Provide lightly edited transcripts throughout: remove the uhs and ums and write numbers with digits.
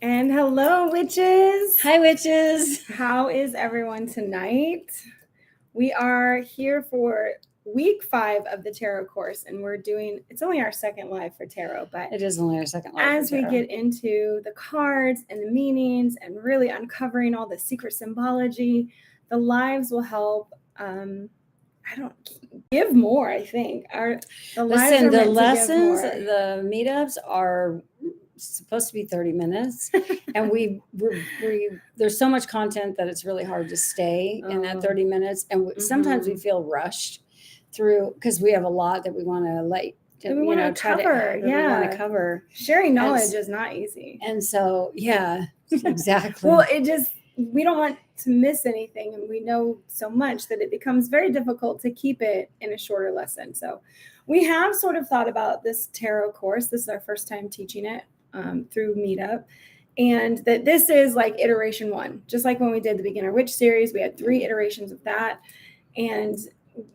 And hello, witches. Hi, witches. How is everyone tonight? We are here for week 5 of the tarot course, and it's only our second live for tarot, but It is only our second live. as we get into the cards and the meanings and really uncovering all the secret symbology, the lives will help. I don't give more. I think the lessons, the meetups are supposed to be 30 minutes, and there's so much content that it's really hard to stay in that 30 minutes, and sometimes we feel rushed through because we have a lot that we want to we want to cover. We want to cover. Sharing knowledge is not easy, and so exactly. Well, we don't want to miss anything, and we know so much that it becomes very difficult to keep it in a shorter lesson. So we have sort of thought about this tarot course. This is our first time teaching it through Meetup, and that this is like iteration 1, just like when we did the Beginner Witch series. We had 3 iterations of that, and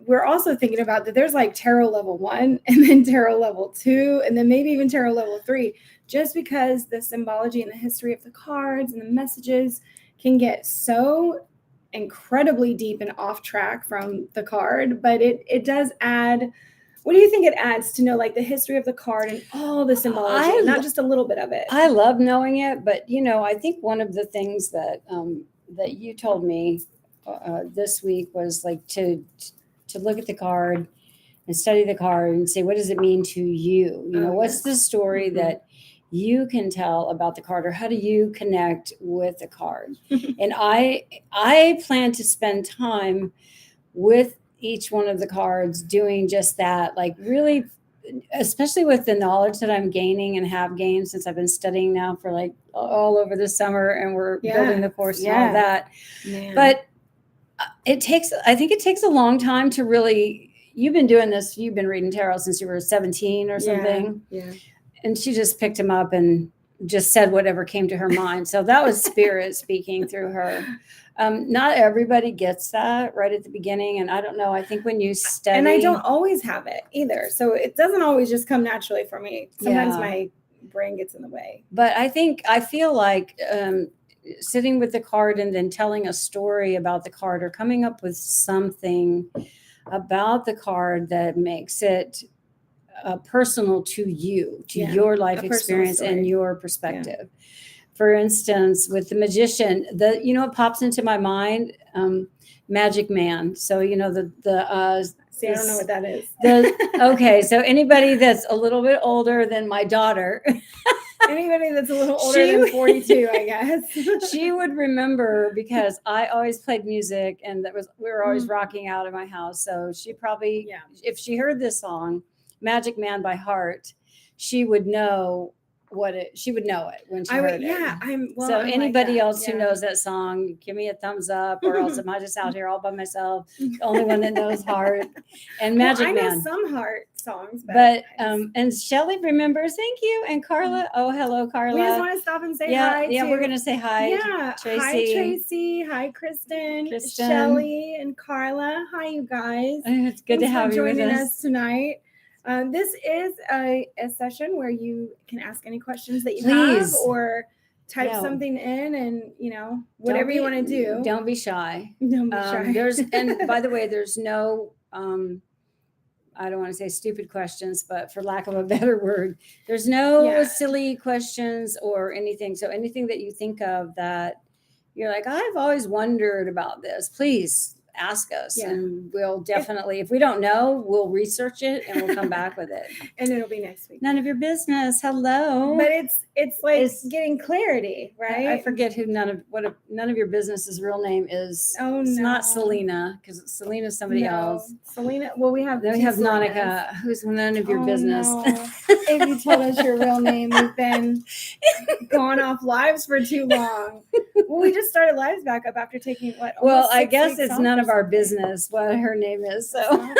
we're also thinking about that there's like tarot level 1 and then tarot level 2 and then maybe even tarot level 3, just because the symbology and the history of the cards and the messages can get so incredibly deep and off track from the card. But it does add, what do you think it adds to know like the history of the card and all the symbology, not just a little bit of it? I love knowing it, but I think one of the things that that you told me this week was like to look at the card and study the card and say, what does it mean to you? What's the story that you can tell about the card, or how do you connect with the card? And I plan to spend time with each one of the cards doing just that, like really, especially with the knowledge that I'm gaining and have gained since I've been studying now for like all over the summer, and we're building the course and all that. Man. But I think it takes a long time to really, you've been doing this, you've been reading tarot since you were 17 or something. Yeah. And she just picked him up and just said whatever came to her mind. So that was spirit speaking through her. Not everybody gets that right at the beginning. And I don't know, I think when you study. And I don't always have it either. So it doesn't always just come naturally for me. Sometimes my brain gets in the way. But I feel like sitting with the card and then telling a story about the card, or coming up with something about the card that makes it personal to you, to your life experience and your perspective. For instance, with the Magician, what pops into my mind, Magic Man. So see, I don't know what that is. Okay, so anybody that's a little bit older than my daughter. Anybody that's a little older than 42, I guess. She would remember, because I always played music, and we were always rocking out in my house. So she probably, if she heard this song, Magic Man by heart, she would know she would know it when she heard it. So anybody else who knows that song, give me a thumbs up, or else am I just out here all by myself, the only one that knows heart and Magic Man. I know some heart songs, but and Shelly remembers. Thank you. And Carla, hello, Carla. We just want to stop and say hi. Yeah, we're gonna say hi. Yeah, Tracy. Hi Tracy. Hi Kristen. Shelly and Carla. Hi, you guys. It's good to have you with joining us tonight. This is a session where you can ask any questions that you have, or type something in, and whatever you want to do. Don't be shy. Don't be shy. And by the way, there's no I don't want to say stupid questions, but for lack of a better word, there's no silly questions or anything. So anything that you think of that you're like, I've always wondered about this, please ask us, and we'll definitely, if we don't know, we'll research it and we'll come back with it. And it'll be next week. None of your business. Hello. But it's like getting clarity, right? I forget who none of your business's real name is. Oh, it's not Selena, because Selena's somebody else. Selena. Well, we have Monica, who's none of your business. No. If you told us your real name, we've been gone off lives for too long. Well, we just started lives back up after taking Well, I guess it's none of our business what her name is. So.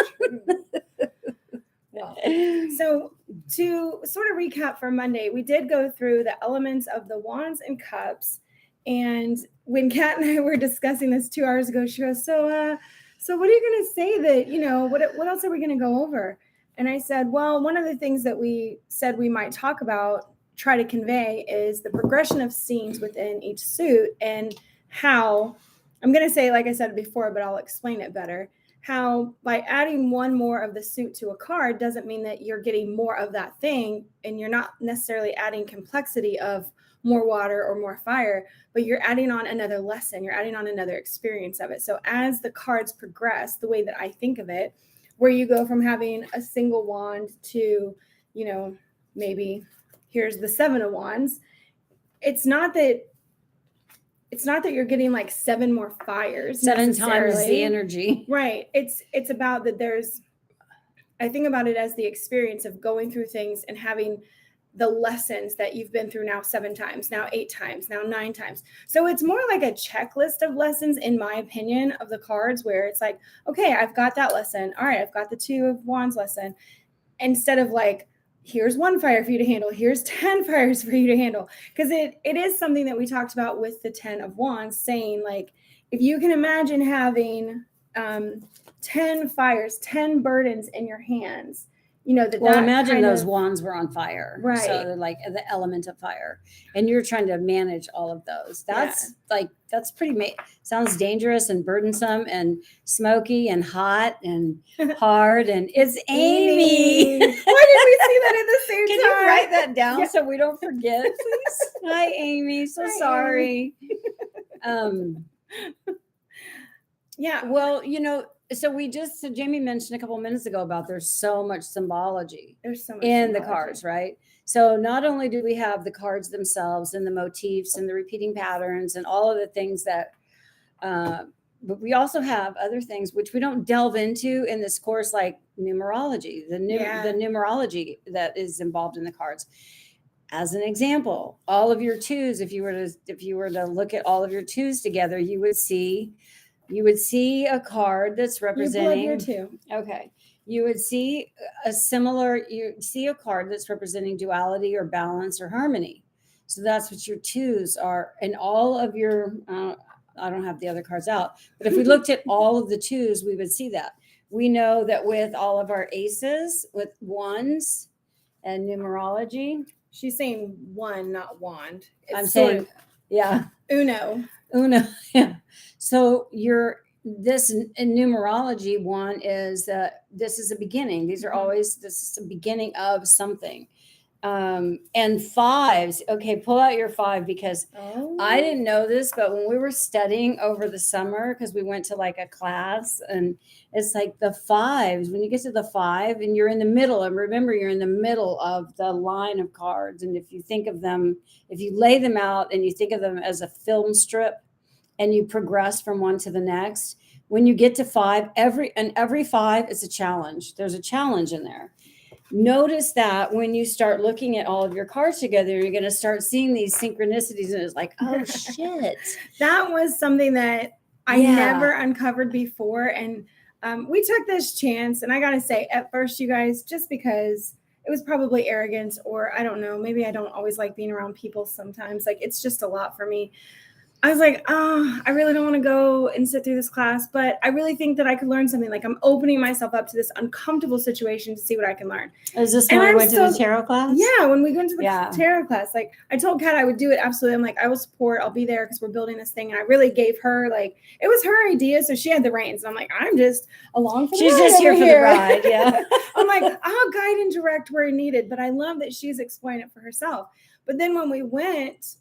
So to sort of recap for Monday, we did go through the elements of the Wands and Cups. And when Kat and I were discussing this 2 hours ago, she goes, so what are you going to say that, what else are we going to go over? And I said, well, one of the things that we said we might talk about try to convey is the progression of scenes within each suit, and how, I'm going to say, like I said before, but I'll explain it better, how by adding one more of the suit to a card doesn't mean that you're getting more of that thing, and you're not necessarily adding complexity of more water or more fire, but you're adding on another lesson, you're adding on another experience of it. So as the cards progress, the way that I think of it, where you go from having a single wand to, maybe here's the 7 of wands, it's not that you're getting like 7 more fires, 7 times the energy. Right. It's about that I think about it as the experience of going through things and having the lessons that you've been through now 7 times, now 8 times, now 9 times. So it's more like a checklist of lessons, in my opinion, of the cards, where it's like, okay, I've got that lesson. All right, I've got the 2 of wands lesson. Instead of like, here's 1 fire for you to handle, here's 10 fires for you to handle. Because it is something that we talked about with the 10 of wands, saying like, if you can imagine having 10 fires, 10 burdens in your hands, imagine those wands were on fire. Right. So they're like the element of fire. And you're trying to manage all of those. That's pretty, sounds dangerous and burdensome and smoky and hot and hard. And it's Amy. Why did we see that at the same Can time? you write that down so we don't forget, please? Hi, Amy. So Hi, sorry. Yeah. Well, so Jamie mentioned a couple of minutes ago about there's so much symbology in the cards, right? So not only do we have the cards themselves and the motifs and the repeating patterns and all of the things that, but we also have other things which we don't delve into in this course, like numerology, the numerology that is involved in the cards. As an example, all of your 2s, if you were to look at all of your 2s together, you would see a card that's representing your 2. Okay. You would see a card that's representing duality or balance or harmony. So that's what your 2s are. And all of your, I don't have the other cards out, but if we looked at all of the 2s, we would see that. We know that with all of our aces, with 1s and numerology. She's saying 1, not wand. I'm saying, yeah. Uno. Yeah. So this in numerology, 1 is this is a beginning. This is the beginning of something. And 5s. Okay, pull out your 5, because I didn't know this, but when we were studying over the summer, because we went to like a class, and it's like the 5s, when you get to the 5 and you're in the middle, and remember, you're in the middle of the line of cards. And if you think of them, if you lay them out and you think of them as a film strip and you progress from one to the next, when you get to 5, every 5 is a challenge. There's a challenge in there. Notice that when you start looking at all of your cards together, you're going to start seeing these synchronicities, and it's like, oh shit. That was something that I never uncovered before. And we took this chance, and I got to say, at first, you guys, just because it was probably arrogance, or I don't know, maybe I don't always like being around people sometimes. Like, it's just a lot for me. I was like, I really don't want to go and sit through this class, but I really think that I could learn something. Like, I'm opening myself up to this uncomfortable situation to see what I can learn. Is this when we went to the tarot class? Yeah, when we went to the tarot class, like I told Kat I would do it. Absolutely. I'm like, I will support. I'll be there because we're building this thing. And I really gave her, like, it was her idea. So she had the reins. And I'm like, I'm just along for the ride. She's just here for the ride. Yeah. I'm like, I'll guide and direct where needed. But I love that she's explained it for herself. But then when we went,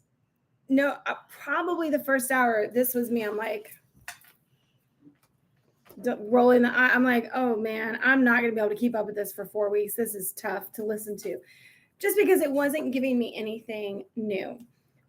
probably the first hour, this was me. I'm like, rolling the eye. I'm like, oh man, I'm not going to be able to keep up with this for 4 weeks. This is tough to listen to, just because it wasn't giving me anything new.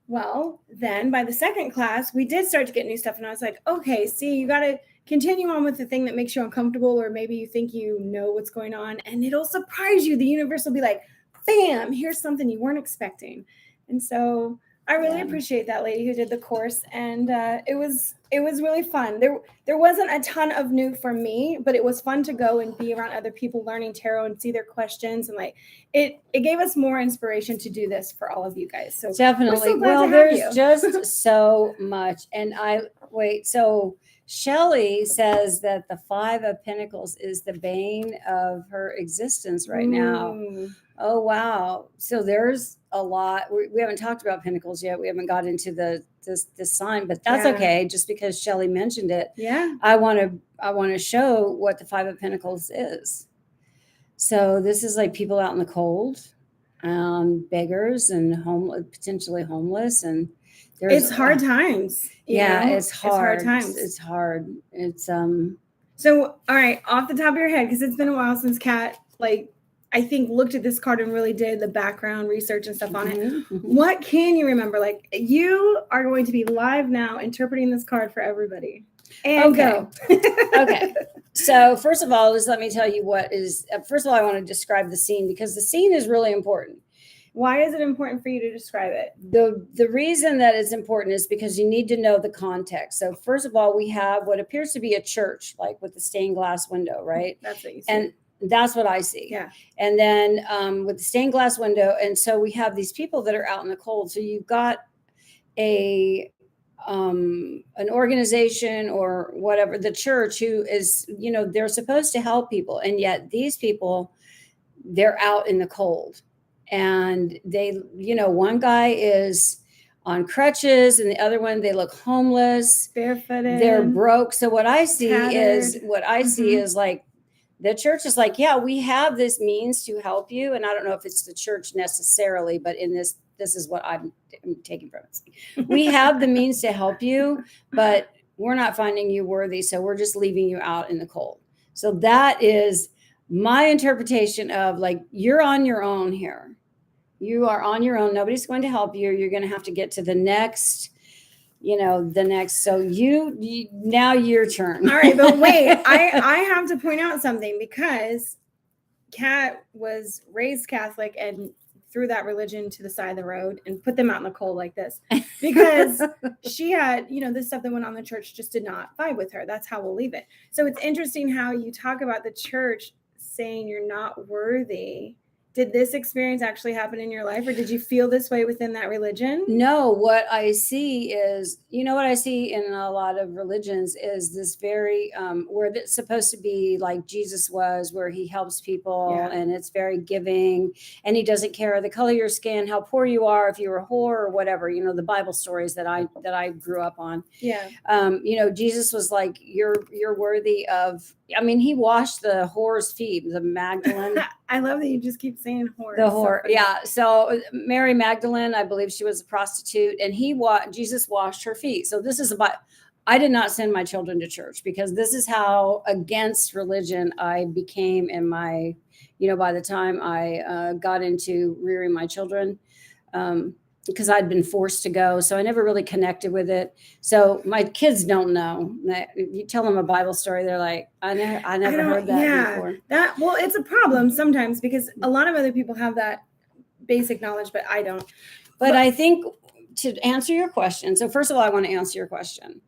Well, then by the second class, we did start to get new stuff. And I was like, okay, see, you got to continue on with the thing that makes you uncomfortable, or maybe you think you know what's going on, and it'll surprise you. The universe will be like, bam, here's something you weren't expecting. And so I really appreciate that lady who did the course, and it was really fun. There wasn't a ton of new for me, but it was fun to go and be around other people learning tarot and see their questions, and like it gave us more inspiration to do this for all of you guys. So definitely, well, there's just so much. And so Shelley says that the 5 of Pentacles is the bane of her existence right now. Oh, wow. So there's a lot. We haven't talked about Pinnacles yet. We haven't got into this sign, but that's Yeah. okay. Just because Shelley mentioned it, Yeah. I want to show what the Five of Pentacles is. So this is like people out in the cold, beggars and potentially homeless, and It's hard times. It's hard. It's hard times. It's hard. It's So, all right, off the top of your head, because it's been a while since Kat, like, I think looked at this card and really did the background research and stuff on it. mhm. What can you remember? Like, you are going to be live now interpreting this card for everybody. And go. Okay. So first of all, let me tell you what is. First of all, I want to describe the scene because the scene is really important. Why is it important for you to describe it? The reason that it's important is because you need to know the context. So first of all, we have what appears to be a church, like with the stained glass window, right? That's what you see. And that's what I see. Yeah. And then with the stained glass window, and so we have these people that are out in the cold. So you've got an organization or whatever, the church, who is, they're supposed to help people, and yet these people, they're out in the cold, and they, one guy is on crutches and the other one, they look homeless, barefooted, they're broke. So what I see tattered. is like, the church is like, yeah, we have this means to help you. And I don't know if it's the church necessarily, but in this is what I'm taking from it. We have the means to help you, but we're not finding you worthy. So we're just leaving you out in the cold. So that is my interpretation of, like, you're on your own here. You are on your own. Nobody's going to help you. You're going to have to get to the next. So you now your turn. All right, but wait, I have to point out something, because Kat was raised Catholic and threw that religion to the side of the road and put them out in the cold like this, because she had, this stuff that went on in the church just did not vibe with her. That's how we'll leave it. So it's interesting how you talk about the church saying you're not worthy. Did this experience actually happen in your life, or did you feel this way within that religion? No, what I see is, what I see in a lot of religions is this very, where it's supposed to be like Jesus was, where he helps people, and it's very giving, and he doesn't care the color of your skin, how poor you are, if you're a whore or whatever, the Bible stories that I grew up on. Yeah. Jesus was like, you're worthy of, he washed the whore's feet, the Magdalene. I love that you just keep saying whore. The whore, yeah. So Mary Magdalene, I believe she was a prostitute, and Jesus washed her feet. So this is about. I did not send my children to church, because this is how against religion I became in my, by the time I got into rearing my children. Because I'd been forced to go. So I never really connected with it. So my kids don't know. If you tell them a Bible story, they're like, I never heard that before. Well, it's a problem sometimes, because a lot of other people have that basic knowledge, but I don't. But I think, to answer your question, so first of all, I want to answer your question.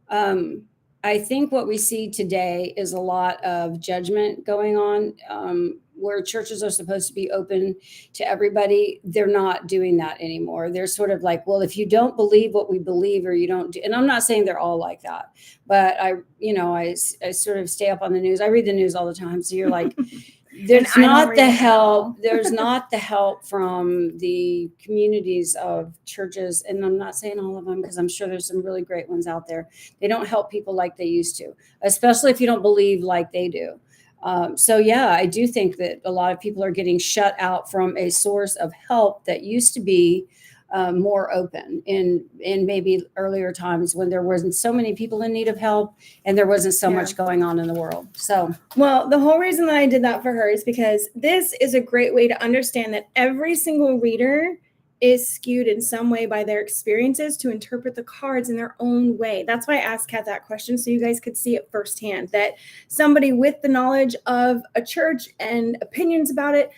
I think what we see today is a lot of judgment going on, where churches are supposed to be open to everybody. They're not doing that anymore. They're sort of like, well, if you don't believe what we believe, or you don't do, and I'm not saying they're all like that, but I sort of stay up on the news. I read the news all the time. So you're like, there's not the help. There's not the help from the communities of churches. And I'm not saying all of them, because I'm sure there's some really great ones out there. They don't help people like they used to, especially if you don't believe like they do. So yeah, I do think that a lot of people are getting shut out from a source of help that used to be more open in maybe earlier times, when there wasn't so many people in need of help and there wasn't so much going on in the world. So, well, the whole reason that I did that for her is because this is a great way to understand that every single reader is skewed in some way by their experiences to interpret the cards in their own way. That's why I asked Kat that question, so you guys could see it firsthand, that somebody with the knowledge of a church and opinions about it,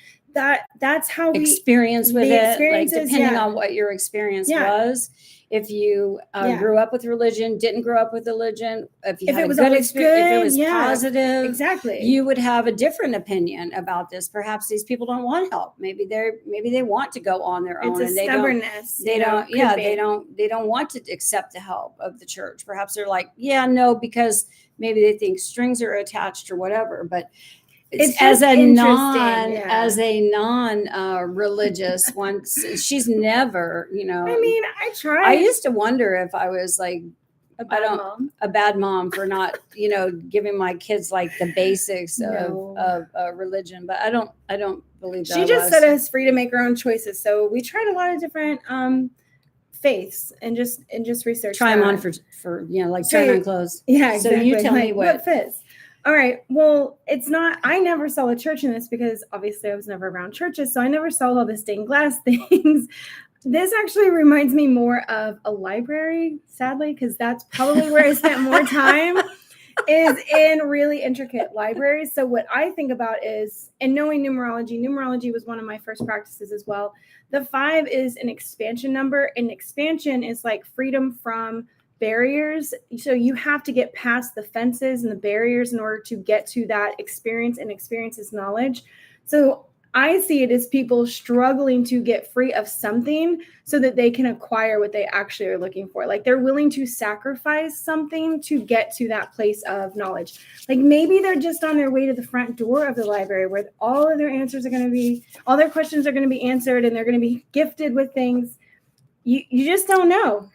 that's how we experience with it, like depending on what your experience was. If you grew up with religion, didn't grow up with religion, if you had a good experience, if it was positive, exactly, you would have a different opinion about this. Perhaps these people don't want help. Maybe they want to go on their own. It's a stubbornness. They don't want to accept the help of the church. Perhaps they're like, no, because maybe they think strings are attached or whatever. But It's as just a interesting, non yeah. as a non religious one, she's never, I mean, I I tried. used to wonder if I was like A bad don't- mom. a bad mom for not, giving my kids like the basics No. of religion, but I don't believe that She I just was. set us free to make our own choices. So we tried a lot of different faiths and just research. Try them on that. for like So- trying on clothes. Yeah, So exactly. you tell me what. fits. All right. Well, it's not. I never saw a church in this because obviously I was never around churches, so I never saw all the stained glass things. This actually reminds me more of a library, sadly, because that's probably where I spent more time. Is in really intricate libraries. So what I think about is, and knowing numerology was one of my first practices as well. The 5 is an expansion number, and expansion is like freedom from barriers. So you have to get past the fences and the barriers in order to get to that experience, and experience is knowledge. So I see it as people struggling to get free of something so that they can acquire what they actually are looking for. Like they're willing to sacrifice something to get to that place of knowledge. Like maybe they're just on their way to the front door of the library where all of their answers are going to be, all their questions are going to be answered, and they're going to be gifted with things. You just don't know.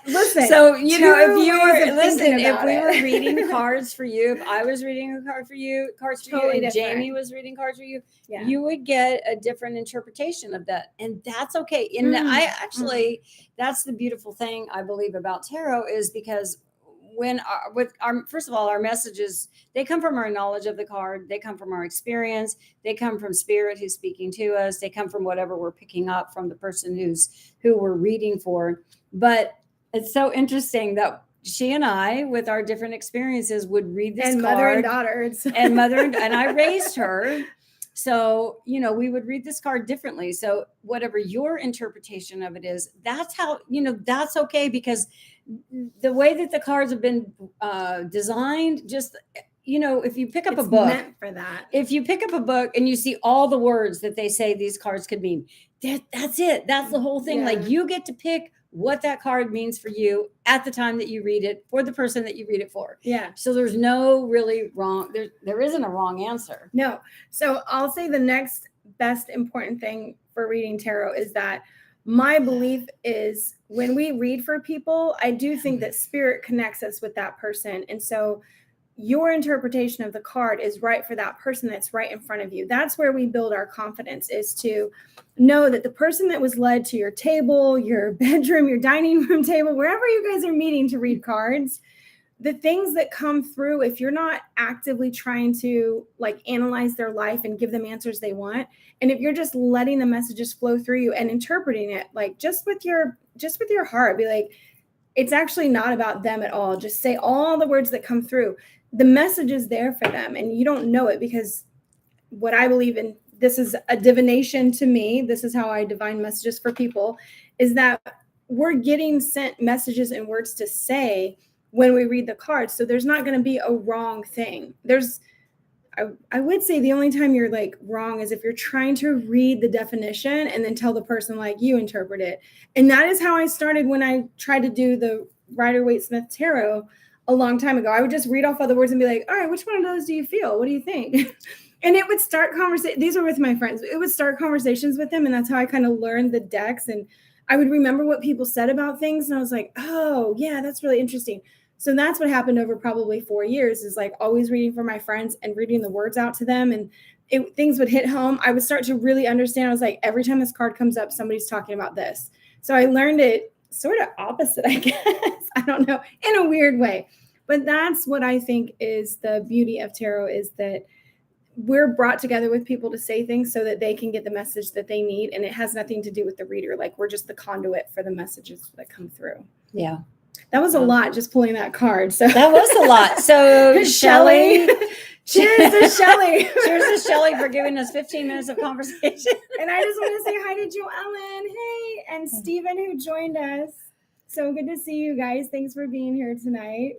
Listen. So if you were if we were reading cards for you, if I was reading a card for you, Totally and different. Jamie was reading cards for you, Yeah. you would get a different interpretation of that, and that's okay. And I actually, that's the beautiful thing I believe about tarot, is because when first of all, our messages, they come from our knowledge of the card, they come from our experience, they come from spirit who's speaking to us, they come from whatever we're picking up from the person who we're reading for. But it's so interesting that she and I, with our different experiences, would read this and card. Mother and daughter. And I raised her. So, we would read this card differently. So whatever your interpretation of it is, that's how, that's okay, because the way that the cards have been designed, just, if you pick up a book, meant for that. If you pick up a book and you see all the words that they say these cards could mean, that's it. That's the whole thing. Yeah. Like you get to pick what that card means for you at the time that you read it, for the person that you read it for. Yeah. So there's no really wrong. There isn't a wrong answer. No. So I'll say the next best important thing for reading tarot is that my belief is when we read for people, I do think that spirit connects us with that person. And so your interpretation of the card is right for that person that's right in front of you. That's where we build our confidence, is to know that the person that was led to your table, your bedroom, your dining room table, wherever you guys are meeting to read cards, the things that come through, if you're not actively trying to like analyze their life and give them answers they want, and if you're just letting the messages flow through you and interpreting it, like just with your heart, be like, it's actually not about them at all. Just say all the words that come through. The message is there for them, and you don't know it, because what I believe in, this is a divination to me, this is how I divine messages for people, is that we're getting sent messages and words to say when we read the cards. So there's not going to be a wrong thing. I would say the only time you're like wrong is if you're trying to read the definition and then tell the person like you interpret it. And that is how I started when I tried to do the Rider-Waite-Smith tarot a long time ago. I would just read off other words and be like, all right, which one of those do you feel? What do you think? And it would start conversation. These were with my friends. It would start conversations with them. And that's how I kind of learned the decks. And I would remember what people said about things. And I was like, oh yeah, that's really interesting. So that's what happened over probably 4 years, is like always reading for my friends and reading the words out to them. And things would hit home. I would start to really understand. I was like, every time this card comes up, somebody's talking about this. So I learned it sort of opposite, I guess. I don't know, in a weird way. But that's what I think is the beauty of tarot, is that we're brought together with people to say things so that they can get the message that they need. And it has nothing to do with the reader. Like we're just the conduit for the messages that come through. Yeah. That was a lot, just pulling that card. So that was a lot. So Shelley, cheers to Shelley. Cheers to Shelley for giving us 15 minutes of conversation. And I just want to say hi to Joellen. Hey, and Stephen, who joined us. So good to see you guys. Thanks for being here tonight.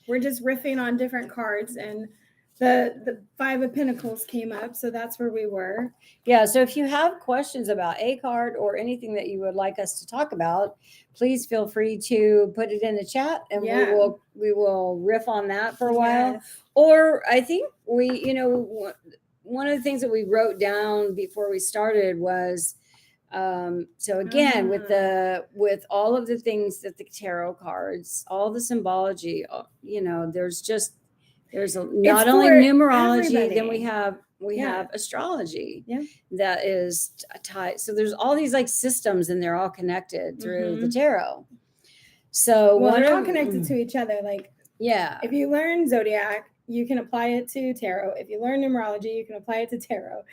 We're just riffing on different cards, and the Five of Pentacles came up, so that's where we were. Yeah. So if you have questions about a card or anything that you would like us to talk about, please feel free to put it in the chat, and Yeah. we will riff on that for a while. Yes. Or I think one of the things that we wrote down before we started was, so again, with all of the things that the tarot cards, all the symbology, there's not only for numerology, then everybody. we Yeah. have astrology. Yeah. That is tied. So there's all these like systems, and they're all connected through the tarot. So Well, they're all connected to each other. Like, yeah. if you learn zodiac, you can apply it to tarot. If you learn numerology, you can apply it to tarot.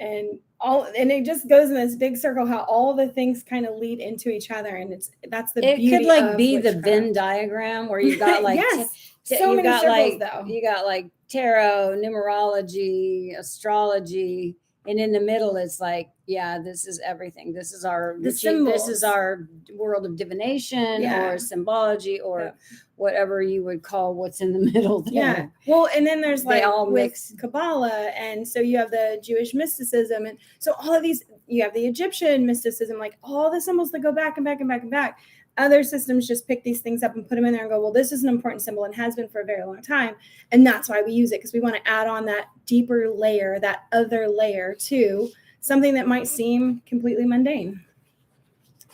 And it just goes in this big circle, how all the things kind of lead into each other, and that's the it beauty could like of be the witchcraft. Venn diagram where you got like yes, so you many got circles, like though. You got like tarot, numerology, astrology, and in the middle it's like, yeah, this is everything. This is our this is our world of divination or symbology or whatever you would call what's in the middle there. Yeah. Well, and then there's like all mix Kabbalah, and so you have the Jewish mysticism, and so all of these, you have the Egyptian mysticism, like all the symbols that go back and back and back and back. Other systems just pick these things up and put them in there and go, well, this is an important symbol and has been for a very long time. And that's why we use it, because we want to add on that deeper layer, that other layer to something that might seem completely mundane.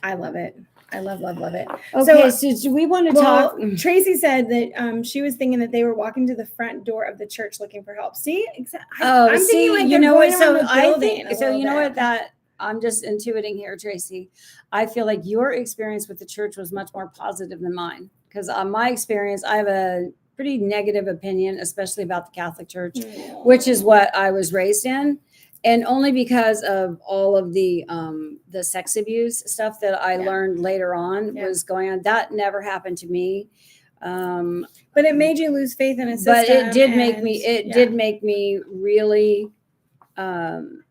I love it. I love it. Okay, so do we want to talk? Tracy said that she was thinking that they were walking to the front door of the church looking for help. See? I'm thinking like, you know what? So I think, so you know bit. what, that I'm just intuiting here, Tracy. I feel like your experience with the church was much more positive than mine, because on my experience, I have a pretty negative opinion, especially about the Catholic Church, which is what I was raised in. And only because of all of the sex abuse stuff that I learned later on was going on. That never happened to me. But it made you lose faith in a system. But it did make me really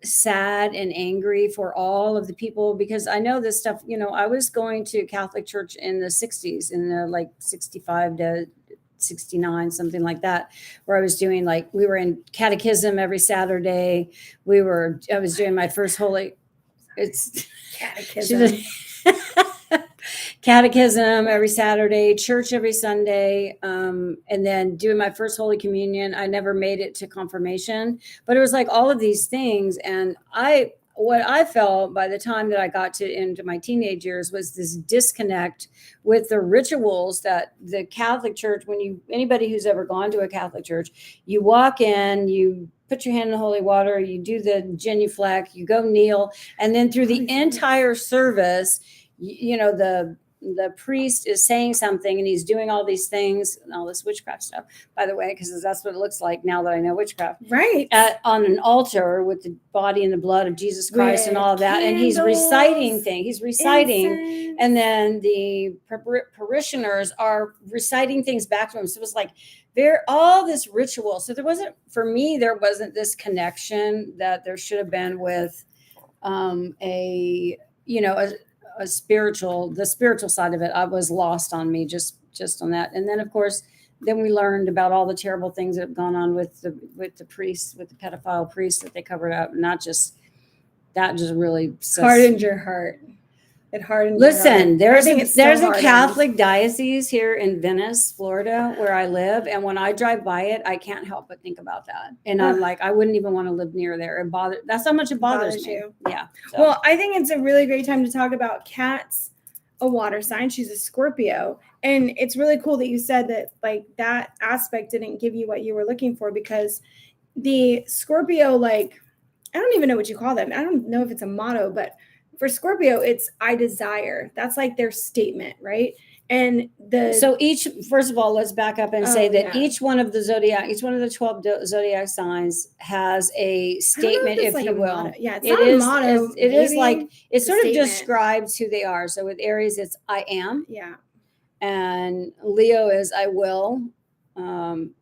sad and angry for all of the people, because I know this stuff, I was going to Catholic Church in the 60s, in the like 65 to 69, something like that, where I was doing we were in catechism every Saturday. I was doing my first holy, catechism every Saturday, church every Sunday, and then doing my first Holy Communion. I never made it to confirmation, but it was like all of these things. And what I felt by the time that I got into my teenage years was this disconnect with the rituals that the Catholic Church, anybody who's ever gone to a Catholic church, you walk in, you put your hand in the holy water, you do the genuflect, you go kneel, and then through the entire service, the priest is saying something, and he's doing all these things and all this witchcraft stuff, by the way, because that's what it looks like now that I know witchcraft. Right. On an altar with the body and the blood of Jesus Christ and all of that. And he's reciting things. He's reciting. Incense. And then the parishioners are reciting things back to him. So it was like all this ritual. So there wasn't this connection that there should have been with the spiritual side of it. I was lost on me just on that. And then of course, then we learned about all the terrible things that have gone on with the priests, with the pedophile priests that they covered up. Not just that, just really hardened your heart. It hardened. Listen, there's a Catholic diocese here in Venice, Florida, where I live, and when I drive by it, I can't help but think about that. And I'm like, I wouldn't even want to live near there. That's how much it bothers me. You. Yeah. So. Well, I think it's a really great time to talk about Kat's a water sign. She's a Scorpio, and it's really cool that you said that that aspect didn't give you what you were looking for, because the Scorpio, I don't even know what you call them. I don't know if it's a motto, but for Scorpio, it's I desire. That's like their statement, right? And first of all, let's back up and say that each one of the 12 zodiac signs has a statement, if you will. Motto. Yeah, it's not a motto. It is like, it sort of describes who they are. So with Aries, it's I am. Yeah. And Leo is I will.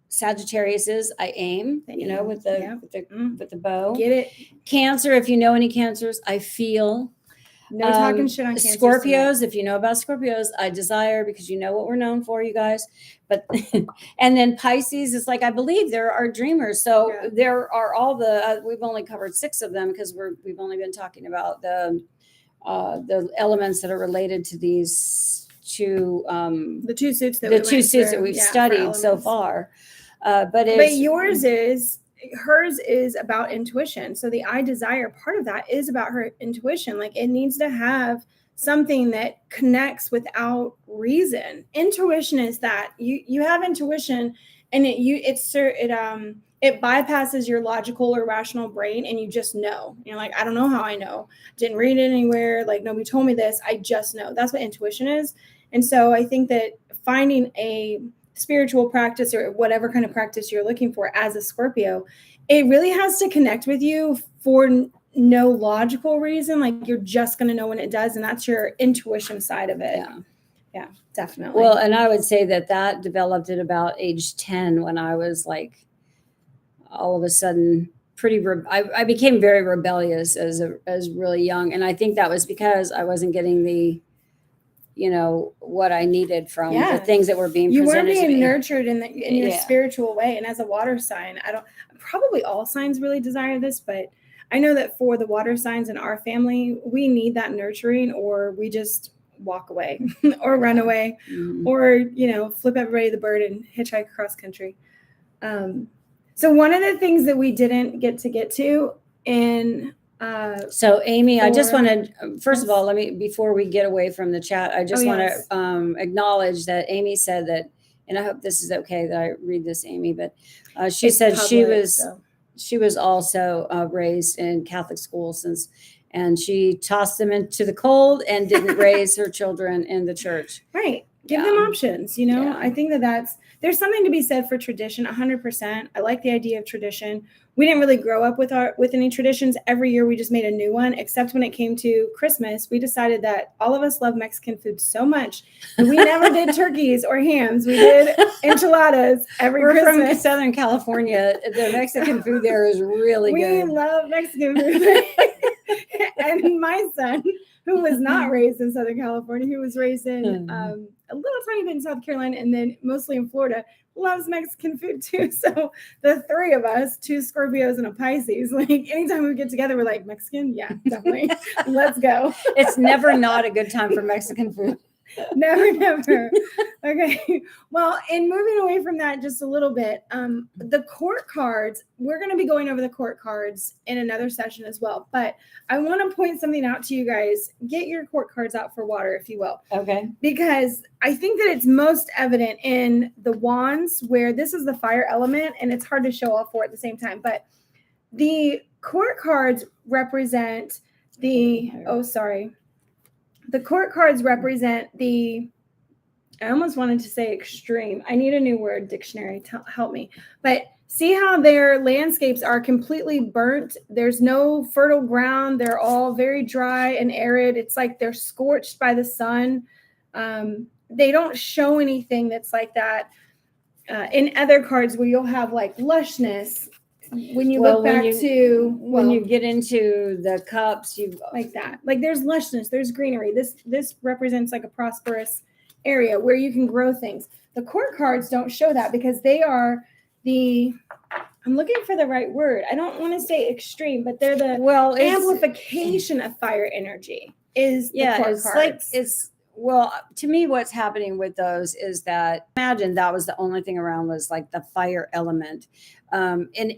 Sagittarius is I aim, with the bow. Get it? Cancer, if you know any Cancers, I feel. No talking shit on Cancer. Scorpios, if you know about Scorpios, I desire, because you know what we're known for, you guys. But and then Pisces is like, I believe there are dreamers. So Yeah. there are all the we've only covered 6 of them because we've only been talking about the elements that are related to these 2 The 2 suits that the we 2 went suits that through, we've yeah, for studied so elements. far. But hers is about intuition. So the I desire part of that is about her intuition. Like it needs to have something that connects without reason. Intuition is that you have intuition, and it bypasses your logical or rational brain, and you just know. You're like, I don't know how I know. Didn't read it anywhere. Like nobody told me this. I just know. That's what intuition is. And so I think that finding a spiritual practice or whatever kind of practice you're looking for as a Scorpio, it really has to connect with you for no logical reason. Like you're just going to know when it does. And that's your intuition side of it. Yeah, definitely. Well, and I would say that developed at about age 10 when I was like, all of a sudden I became very rebellious as really young. And I think that was because I wasn't getting the, what I needed from the things that were being presented. You weren't being to me. nurtured in your spiritual way. And as a water sign, probably all signs really desire this, but I know that for the water signs in our family, we need that nurturing, or we just walk away or run away, or, flip everybody the bird and hitchhike across country. So one of the things that we didn't get to in so Amy, I just want to, first of all, before we get away from the chat, I just want to acknowledge that Amy said that, and I hope this is okay that I read this, Amy, but she said public, she was also raised in Catholic schools and she tossed them into the cold and didn't raise her children in the church. Right. Give them options. I think there's something to be said for tradition. 100%. I like the idea of tradition. We didn't really grow up with any traditions. Every year we just made a new one, except when it came to Christmas. We decided that all of us love Mexican food so much that we never did turkeys or hams. We did enchiladas every Christmas. We're from Southern California. The Mexican food there is really good. We love Mexican food. And my son, who was not raised in Southern California, who was raised in a little tiny bit in South Carolina and then mostly in Florida, loves Mexican food too. So the 3 of us, 2 Scorpios and a Pisces, like anytime we get together, we're like, Mexican? Yeah, definitely. Let's go. It's never not a good time for Mexican food. Never. Okay. Well, in moving away from that just a little bit, the court cards, we're going to be going over the court cards in another session as well. But I want to point something out to you guys. Get your court cards out for water, if you will. Okay. Because I think that it's most evident in the wands, where this is the fire element and it's hard to show all 4 at the same time. But the court cards represent the court cards represent I almost wanted to say extreme. I need a new word, dictionary, help me. But see how their landscapes are completely burnt. There's no fertile ground. They're all very dry and arid. It's like they're scorched by the sun. They don't show anything that's like that. In other cards where you'll have like lushness, when you look back when you get into the cups, you like that. Like there's lushness, there's greenery. This represents like a prosperous area where you can grow things. The court cards don't show that because they are I'm looking for the right word. I don't want to say extreme, but they're the amplification of fire energy. Is the court cards. To me, what's happening with those is that imagine that was the only thing around was like the fire element. And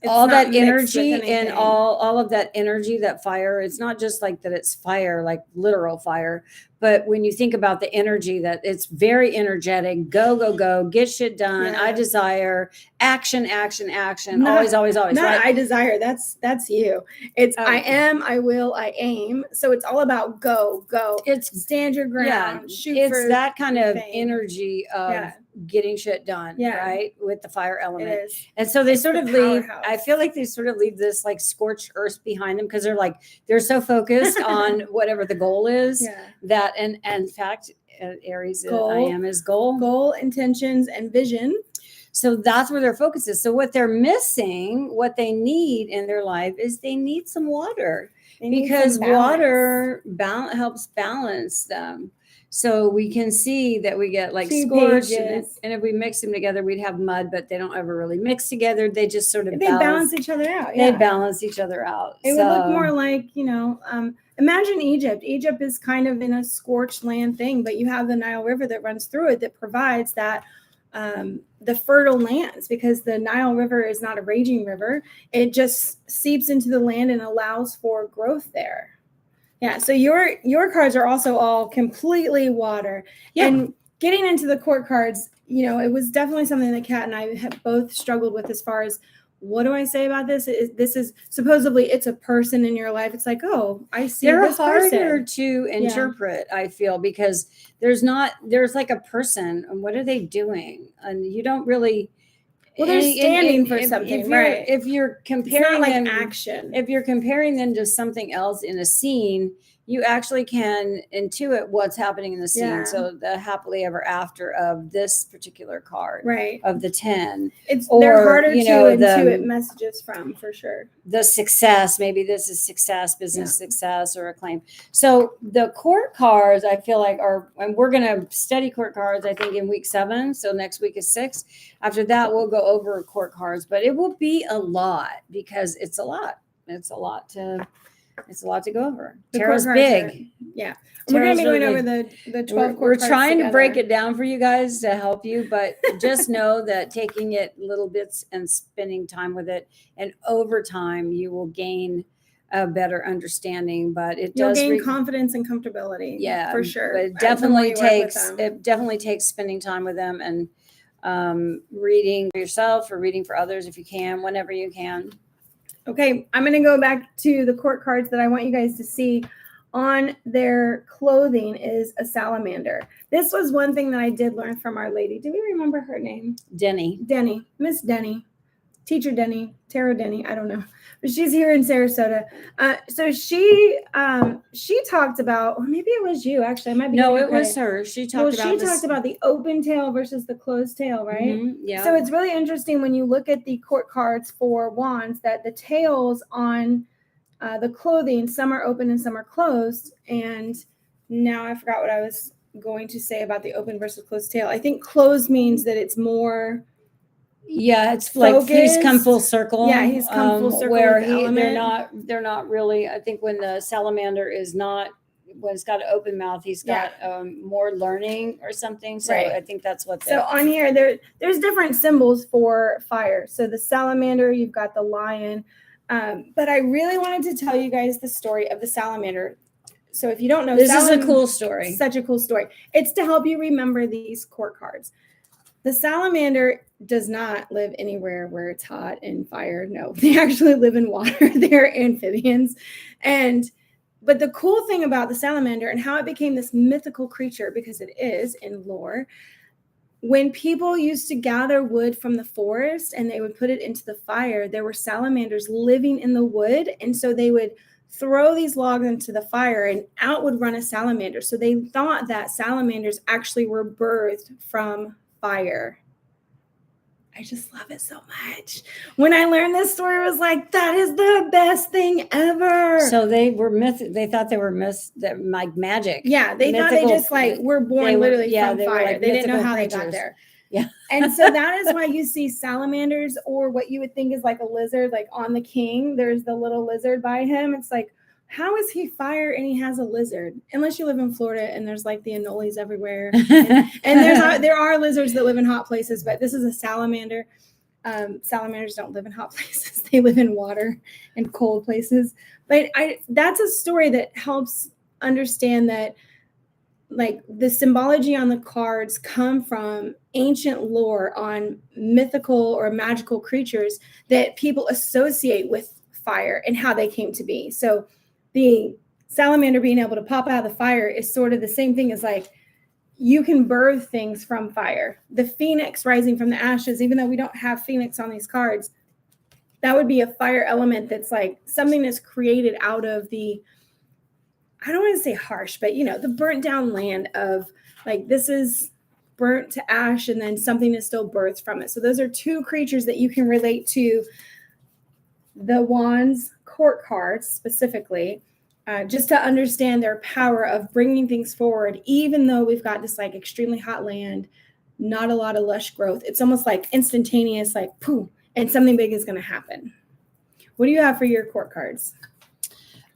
all that energy and all of that energy, that fire, it's not just like that it's fire, like literal fire, but when you think about the energy, that it's very energetic, go, get shit done. I desire action, always, right? I desire. That's you. It's I am, I will, I aim. So it's all about go. It's stand your ground. Shoot. It's that kind of energy of getting shit done, right? With the fire element. It is. And so they sort of leave, I feel like they sort of leave this like scorched earth behind them because they're so focused on whatever the goal is that, and in fact, Aries, I am is goal, intentions, and vision. So that's where their focus is. So what they're missing, what they need in their life is they need some water. They need because some balance. water helps balance them. So we can see that we get like 2 scorched, pages. and if we mix them together, we'd have mud, but they don't ever really mix together. They just sort of They balance each other out. They Yeah. balance each other out. It would look more like, imagine Egypt. Egypt is kind of in a scorched land thing, but you have the Nile River that runs through it that provides that the fertile lands, because the Nile River is not a raging river. It just seeps into the land and allows for growth there. Yeah. So your cards are also all completely water. Yeah. And getting into the court cards, it was definitely something that Kat and I have both struggled with as far as, what do I say about this? This is supposedly it's a person in your life. It's like, oh, I see. They're this harder person. to interpret, I feel, because there's like a person, and what are they doing? And you don't really. Well, they're standing for if something, you're, right? If you're It's comparing not like them, action. if you're comparing them to something else in a scene, you actually can intuit what's happening in the scene. Yeah. So the happily ever after of this particular card, Right. of the 10, they're harder to intuit messages from, for sure. The success, maybe this is success, business success, or acclaim. So the court cards, I feel like and we're going to study court cards, I think, in week 7. So next week is 6. After that, we'll go over court cards, but it will be a lot because it's a lot. It's a lot to go over. Tarot's big. We're going to be going over the 12 We're cards trying together. to break it down for you guys to help you, but just know that taking it little bits and spending time with it, and over time you will gain a better understanding. But you'll gain confidence and comfortability. Yeah, for sure. But it definitely takes spending time with them and reading for yourself or reading for others if you can, whenever you can. Okay, I'm going to go back to the court cards that I want you guys to see. On their clothing is a salamander. This was one thing that I did learn from Our Lady. Do we remember her name? Denny, Miss Denny, Teacher Denny, Tarot Denny. I don't know, but she's here in Sarasota. So she talked about, or maybe it was you actually. I might be. No, it was her. She talked about the open tail versus the closed tail, right? Mm-hmm, yeah. So it's really interesting when you look at the court cards for wands that the tails on the clothing, some are open and some are closed. And now I forgot what I was going to say about the open versus closed tail. I think closed means that it's more. Yeah, it's focused. Like he's come full circle. Yeah, he's come full circle. Where they're not really. I think when the salamander is not, when it's got an open mouth, he's got more learning or something. So I think that's what. So on here, there's different symbols for fire. So the salamander, you've got the lion. But I really wanted to tell you guys the story of the salamander. So if you don't know, this is a cool story. Such a cool story. It's to help you remember these court cards. The salamander does not live anywhere where it's hot and fire. No, they actually live in water. They're amphibians. But the cool thing about the salamander and how it became this mythical creature, because it is in lore, when people used to gather wood from the forest and they would put it into the fire, there were salamanders living in the wood. And so they would throw these logs into the fire and out would run a salamander. So they thought that salamanders actually were birthed from fire. I just love it so much. When I learned this story, I was like, that is the best thing ever. So they thought they were like magic. Yeah, they thought they just were born literally from fire. They didn't know how they got there. Yeah. And so that is why you see salamanders, or what you would think is like a lizard, like on the king, there's the little lizard by him. It's like, how is he fire and he has a lizard? Unless you live in Florida and there's like the anoles everywhere. And there are lizards that live in hot places, but this is a salamander. Salamanders don't live in hot places. They live in water and cold places. But that's a story that helps understand that, like, the symbology on the cards come from ancient lore on mythical or magical creatures that people associate with fire and how they came to be. So the salamander being able to pop out of the fire is sort of the same thing as, like, you can birth things from fire. The phoenix rising from the ashes, even though we don't have phoenix on these cards, that would be a fire element that's like something that's created out of the, I don't want to say harsh, but the burnt down land of, like, this is burnt to ash and then something is still birthed from it. So those are two creatures that you can relate to the wands court cards specifically. just to understand their power of bringing things forward, even though we've got this like extremely hot land, not a lot of lush growth. It's almost like instantaneous, like poof, and something big is going to happen. What do you have for your court cards?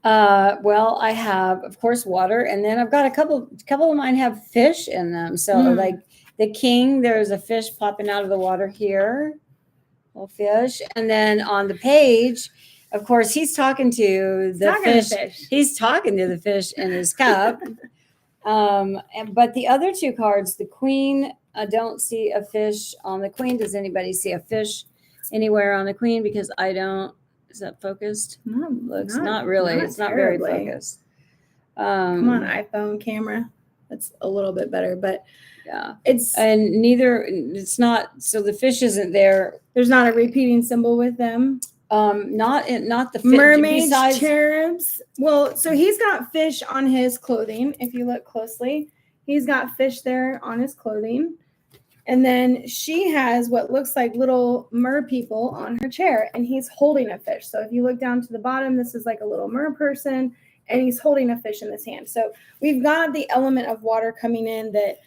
Well, I have, of course, water, and then I've got a couple of mine have fish in them. So, like the king, there's a fish popping out of the water here, little fish, and then on the page, of course, he's talking to the fish. He's talking to the fish in his cup. But the other two cards, the queen, I don't see a fish on the queen. Does anybody see a fish anywhere on the queen? Because I don't. Is that focused? Not really. It's not very focused. Come on, iPhone camera. That's a little bit better, but yeah, it's not. So the fish isn't there. There's not a repeating symbol with them. Not the fish. Mermaids, cherubs. Well, so he's got fish on his clothing. If you look closely, he's got fish there on his clothing. And then she has what looks like little mer people on her chair, and he's holding a fish. So if you look down to the bottom, this is like a little mer person, and he's holding a fish in his hand. So we've got the element of water coming in, that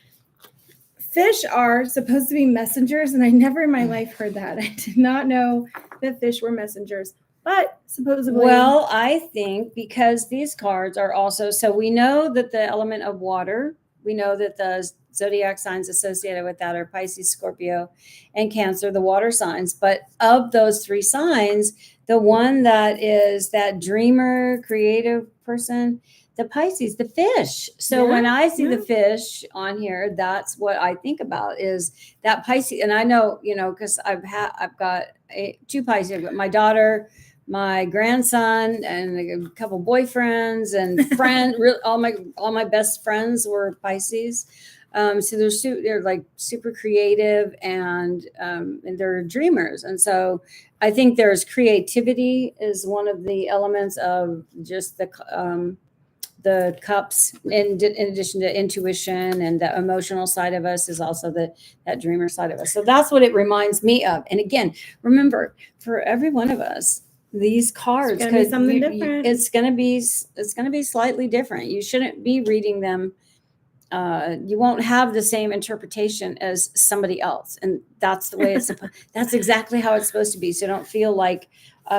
fish are supposed to be messengers, and I never in my life heard that. I did not know that fish were messengers, but supposedly. Well, I think because these cards are also, so we know that the element of water, we know that the zodiac signs associated with that are Pisces, Scorpio, and Cancer, the water signs. But of those three signs, the one that is that dreamer, creative person, the Pisces, the fish. So when I see the fish on here, that's what I think about, is that Pisces. And I know, because I've got two Pisces, but my daughter, my grandson, and a couple boyfriends and friends. all my best friends were Pisces. So they're like super creative, and they're dreamers. And so I think there's creativity is one of the elements of just the cups, in addition to intuition, and the emotional side of us is also that dreamer side of us. So that's what it reminds me of. And again, remember, for every one of us, these cards, it's something different. It's going to be slightly different. You shouldn't be reading them. You won't have the same interpretation as somebody else, and that's the way it's that's exactly how it's supposed to be. So don't feel like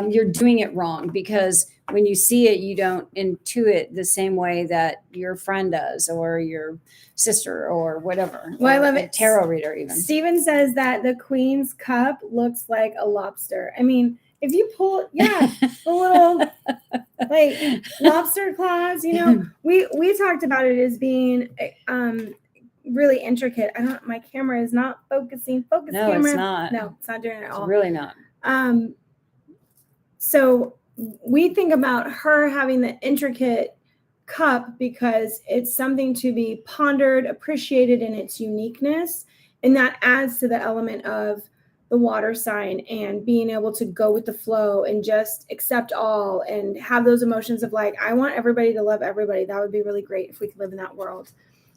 you're doing it wrong, because when you see it, you don't intuit the same way that your friend does, or your sister, or whatever. Well, I love it. Tarot reader, even. Steven says that the Queen's cup looks like a lobster. I mean, if you pull, the little like lobster claws, we talked about it as being really intricate. My camera is not focusing. Focus no, camera. It's not. No, it's not doing it at all. It's really not. So we think about her having the intricate cup because it's something to be pondered, appreciated in its uniqueness, and that adds to the element of the water sign and being able to go with the flow and just accept all and have those emotions of like, I want everybody to love everybody. That would be really great if we could live in that world.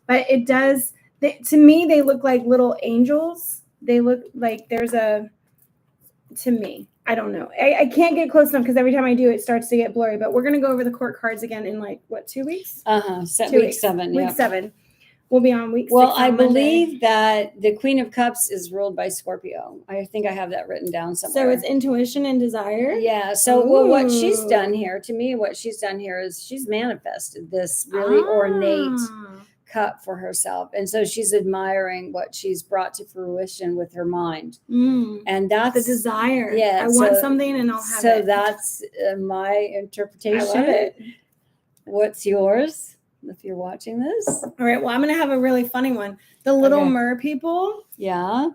But it does, to me, they look like little angels. They look like to me, I don't know. I can't get close enough because every time I do, it starts to get blurry. But we're going to go over the court cards again in 2 weeks? Week 7. Week 7. We'll be on week 6. Well, I believe that the Queen of Cups is ruled by Scorpio. I think I have that written down somewhere. So it's intuition and desire? Yeah. So what she's done here, to me, is she's manifested this really ornate cup for herself. And so she's admiring what she's brought to fruition with her mind. And that's the desire. Yeah. I want something and I'll have it. So that's my interpretation. I love it. What's yours? If you're watching this. All right. Well, I'm going to have a really funny one. The little mer people. Yeah.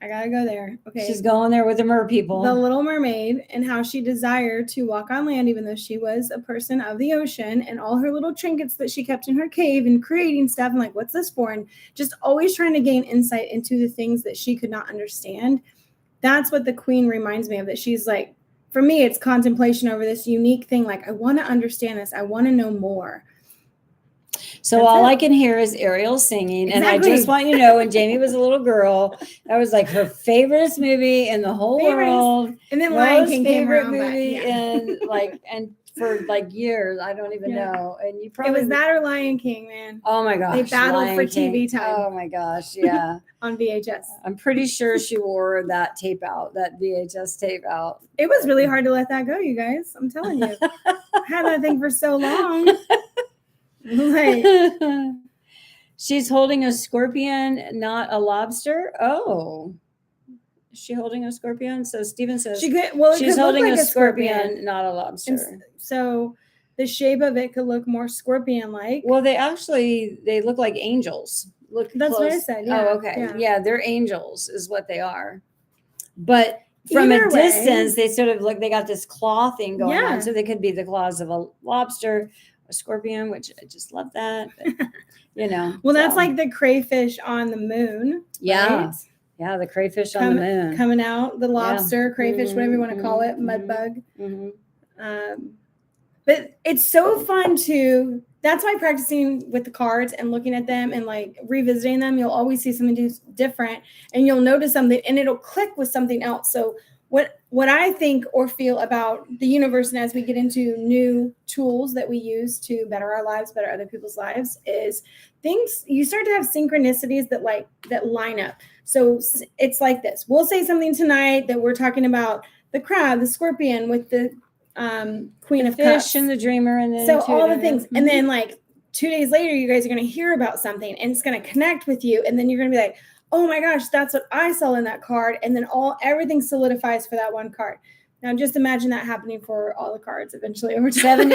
I got to go there. Okay. She's going there with the mer people. The Little Mermaid, and how she desired to walk on land, even though she was a person of the ocean, and all her little trinkets that she kept in her cave and creating stuff. And like, what's this for? And just always trying to gain insight into the things that she could not understand. That's what the Queen reminds me of, that she's like, for me, it's contemplation over this unique thing. Like, I want to understand this. I want to know more. So all I can hear is Ariel singing. Exactly. And I just want you to know, when Jamie was a little girl, that was like her favorite movie in the whole world. And then Lion King came around. Movie and for like years. I don't even Yeah. know. And you It probably was that or Lion King, man, Oh my gosh. They battled Lion for King. TV time. Oh my gosh. Yeah. on VHS. I'm pretty sure she wore that tape out, that VHS tape out. It was really hard to let that go, you guys. I'm telling you. I had that thing for so long. Like, She's holding a scorpion, not a lobster. Oh. Is she holding a scorpion? So Steven says she could, well, it she's could look holding like a scorpion, not a lobster. And so the shape of it could look more scorpion-like. Well, they look like angels. Look, That's close. what I said. Yeah. Oh, okay. Yeah. Yeah, they're angels, is what they are. But from Either a way- distance, they sort of look. They got this claw thing going Yeah. on, so they could be the claws of a lobster, a scorpion, which I just love that. But, Well, that's so. like the crayfish on the moon. Yeah. right? Yeah, the crayfish on the moon. Coming out, the lobster, crayfish, whatever you want to call it, Mhm, mud bug. Mhm. But it's so fun to. That's why practicing with the cards and looking at them and like revisiting them, you'll always see something different, and you'll notice something, and it'll click with something else. So what I think or feel about the universe, and as we get into new tools that we use to better our lives, better other people's lives, is things you start to have synchronicities that line up. So it's like this. We'll say something tonight that we're talking about the crab, the scorpion with the queen of Fish cups. and the dreamer, and then So all the things, Mm-hmm. and then like 2 days later, you guys are going to hear about something, and it's going to connect with you, and then you're going to be like, "Oh my gosh, that's what I saw in that card," and then everything solidifies for that one card. Now, just imagine that happening for all the cards eventually over time.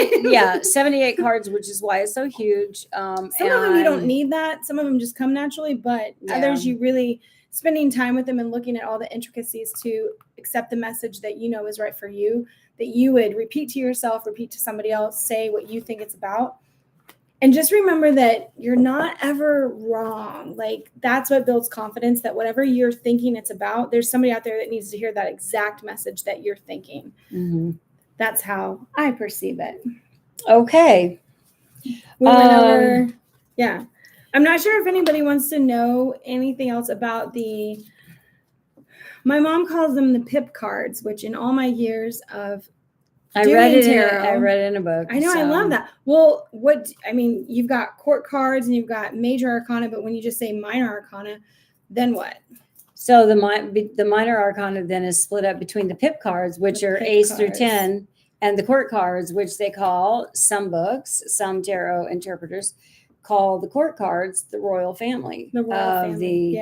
78 cards, which is why it's so huge. Some of them you don't need that. Some of them just come naturally, but others you really spending time with them and looking at all the intricacies to accept the message that you know is right for you, that you would repeat to yourself, repeat to somebody else, say what you think it's about. And just remember that you're not ever wrong. Like that's what builds confidence, that whatever you're thinking it's about, there's somebody out there that needs to hear that exact message that you're thinking. Mm-hmm. That's how I perceive it. Okay. We went over, yeah. I'm not sure if anybody wants to know anything else about my mom calls them the pip cards, which in all my years of I read it tarot, in a book. I know, I love that. Well, you've got court cards and you've got major arcana, but when you just say minor arcana, then what? So the minor arcana then is split up between the pip cards, which are ace through 10, and the court cards, which they call some tarot interpreters call the court cards the royal family. The royal family.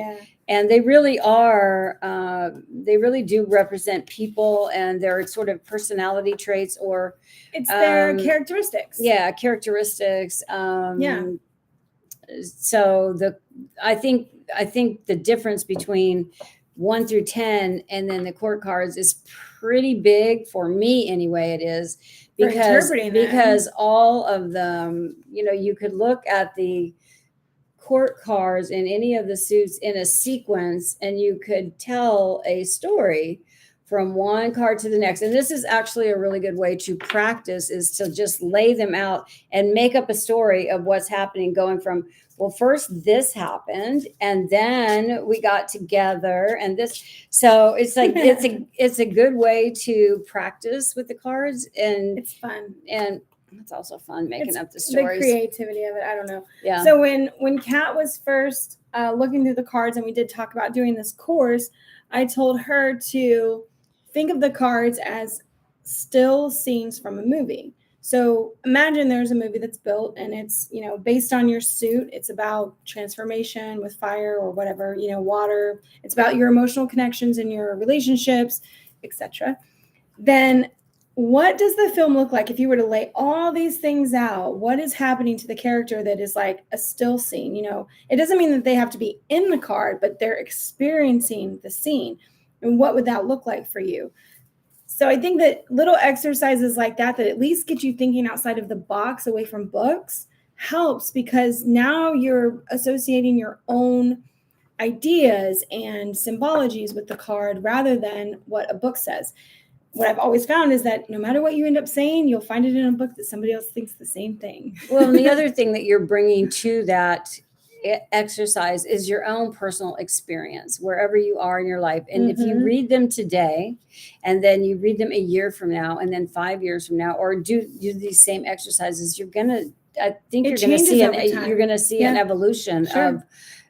And they really are, they really do represent people and their sort of personality traits, or it's their characteristics. Yeah, characteristics. So I think the difference between 1 through 10 and then the court cards is pretty big for me anyway. It is because all of them, you could look at the court cards in any of the suits in a sequence and you could tell a story from one card to the next. And this is actually a really good way to practice, is to just lay them out and make up a story of what's happening, going from, well, first this happened and then we got together and this. So it's like, it's a good way to practice with the cards, and it's fun. And it's also fun making up the stories. The creativity of it. I don't know. Yeah. So when Kat was first looking through the cards, and we did talk about doing this course, I told her to think of the cards as still scenes from a movie. So imagine there's a movie that's built and it's, based on your suit. It's about transformation with fire or whatever, water. It's about your emotional connections and your relationships, etc. Then what does the film look like if you were to lay all these things out? What is happening to the character that is like a still scene? It doesn't mean that they have to be in the card, but they're experiencing the scene. And what would that look like for you? So I think that little exercises like that at least get you thinking outside of the box, away from books, helps, because now you're associating your own ideas and symbologies with the card rather than what a book says. What I've always found is that no matter what you end up saying, you'll find it in a book that somebody else thinks the same thing. Well, and the other thing that you're bringing to that exercise is your own personal experience wherever you are in your life. And if you Mhm. read them today and then you read them a year from now and then 5 years from now, or do these same exercises, I think It you're going to changes see over time. you're going to see an Yeah. evolution Sure. of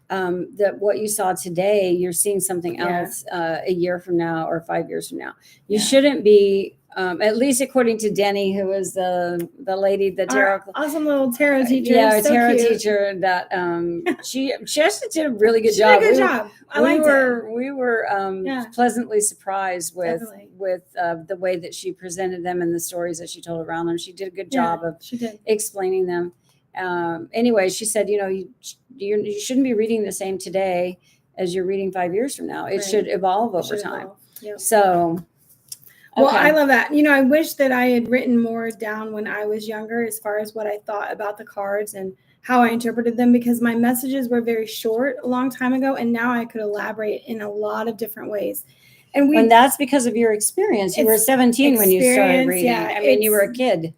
that what you saw today, you're seeing something Yeah. else a year from now or 5 years from now. You Yeah. shouldn't be, at least according to Denny, who was the lady, the tarot. Our awesome little tarot teacher. Yeah, our so tarot cute. teacher that she actually did a really good She job. did a good job. I liked it. We were Yeah. pleasantly surprised with Definitely. the way that she presented them and the stories that she told around them. She did a good Yeah, job of she did. explaining them. Anyway, she said, you shouldn't be reading the same today as you're reading 5 years from now. It Right. should evolve It over should time. evolve. Yep. So, Well, okay. I love that. I wish that I had written more down when I was younger as far as what I thought about the cards and how I interpreted them, because my messages were very short a long time ago, and now I could elaborate in a lot of different ways. And that's because of your experience. You were It's 17 when you started experience, reading. yeah, I mean, you were a it's- kid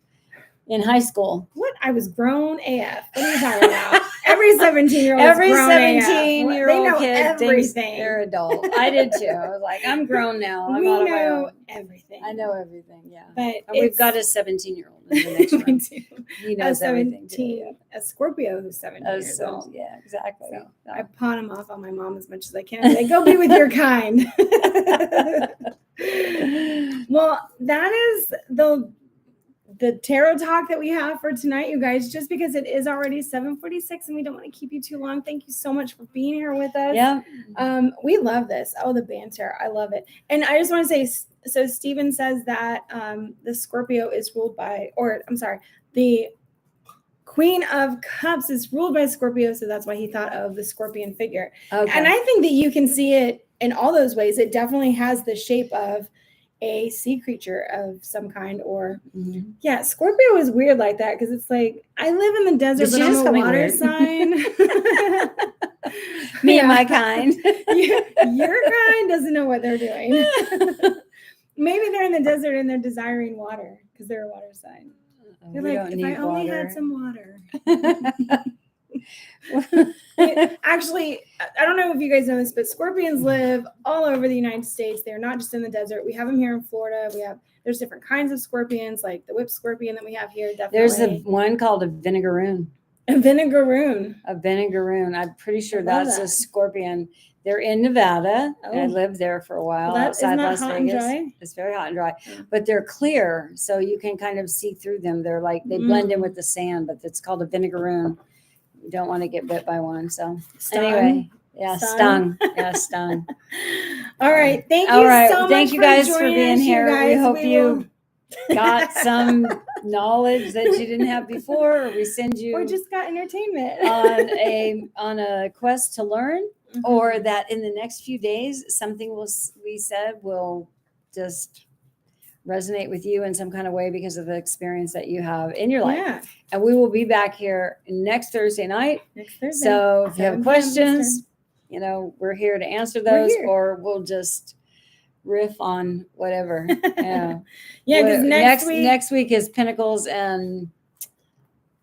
in high school. what? I was grown AF. What are you talking about? Every 17-year-old Every is grown 17-year-old They know kid thinks everything. they're adult. I did too. I was like, I'm grown now. I'm We out of my know own. everything. I know everything. Yeah. But And we've got a 17-year-old in the next we room. do. He A knows everything. Too, 17, a Scorpio who's 17 yeah. years old. Yeah, exactly. So, So. I pawn him off on my mom as much as I can. Like, go be with your kind. Well, that is the tarot talk that we have for tonight, you guys, just because it is already 7:46 and we don't want to keep you too long. Thank you so much for being here with us. Yeah. We love this. Oh, the banter. I love it. And I just want to say, so Stephen says that the Scorpio is ruled by, or I'm sorry, the Queen of Cups is ruled by Scorpio. So that's why he thought of the scorpion figure. Okay. And I think that you can see it in all those ways. It definitely has the shape of a sea creature of some kind, or Mhm. yeah, Scorpio is weird like that because it's like I live in the desert, Did but she I'm just a call me water weird? sign. Me Yeah. and my kind. Your kind doesn't know what they're doing. Maybe they're in the desert and they're desiring water because they're a water sign. They're We like, don't if need I only water. had some water. Actually, I don't know if you guys know this, but scorpions live all over the United States. They're not just in the desert. We have them here in Florida. There's different kinds of scorpions, like the whip scorpion that we have here. Definitely. There's one called a vinegaroon. A vinegaroon. A vinegaroon. I'm pretty sure I love that's a that. scorpion. They're in Nevada. Oh. And I lived there for a while Well, outside isn't that Las hot and Vegas. dry? It's very hot and dry, Yeah. but they're clear, so you can kind of see through them. They're like they blend in with the sand, but it's called a vinegaroon. You don't want to get bit by one. So Stung? anyway, yeah, Stung? stung. Yeah, stung. All right. Thank you All right. so much. Thank you guys for joining being us, you here. We guys. hope you will- got some knowledge that you didn't have before, or we send you or just got entertainment on a quest to learn, Mhm. or that in the next few days something we said will just resonate with you in some kind of way because of the experience that you have in your life. Yeah. And we will be back here next Thursday night. Next Thursday. So if you 7 have p.m. questions, we're here to answer those, here. or we'll just riff on whatever. Yeah. Yeah, because Next week is Pentacles and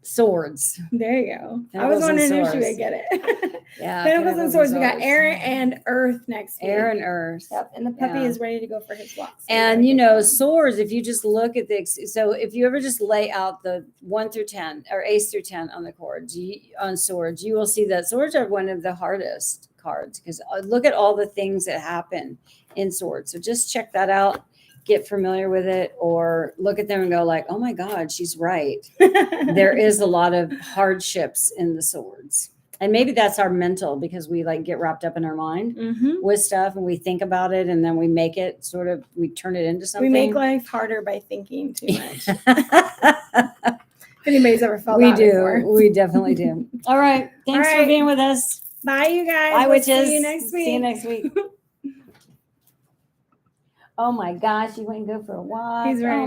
Swords. there you go. I Pentacles was and wondering if she Swords. would get it. Yeah. Pentacles and Swords. We got Air and Earth next week. Air and Earth. Yep. And the puppy Yeah. is ready to go for his walks. So And we gotta get swords, if you just look at so if you ever just lay out the 1 through 10 or ace through 10 on the cards, on swords, you will see that swords are one of the hardest cards because look at all the things that happen in swords. So just check that out, get familiar with it, or look at them and go like, oh my God, she's right. that. There is a lot of hardships in the swords. And maybe that's our mental, because we like get wrapped up in our mind Mhm. with stuff and we think about it and then we make it we turn it into something. We make life harder by thinking too much. If anybody's ever felt We that do. before. We definitely do. All right. Thanks All for right. being with us. Bye, you guys. Bye, We'll witches. See you next week. See you next week. Oh my gosh, you want to go for a walk? He's ready. Oh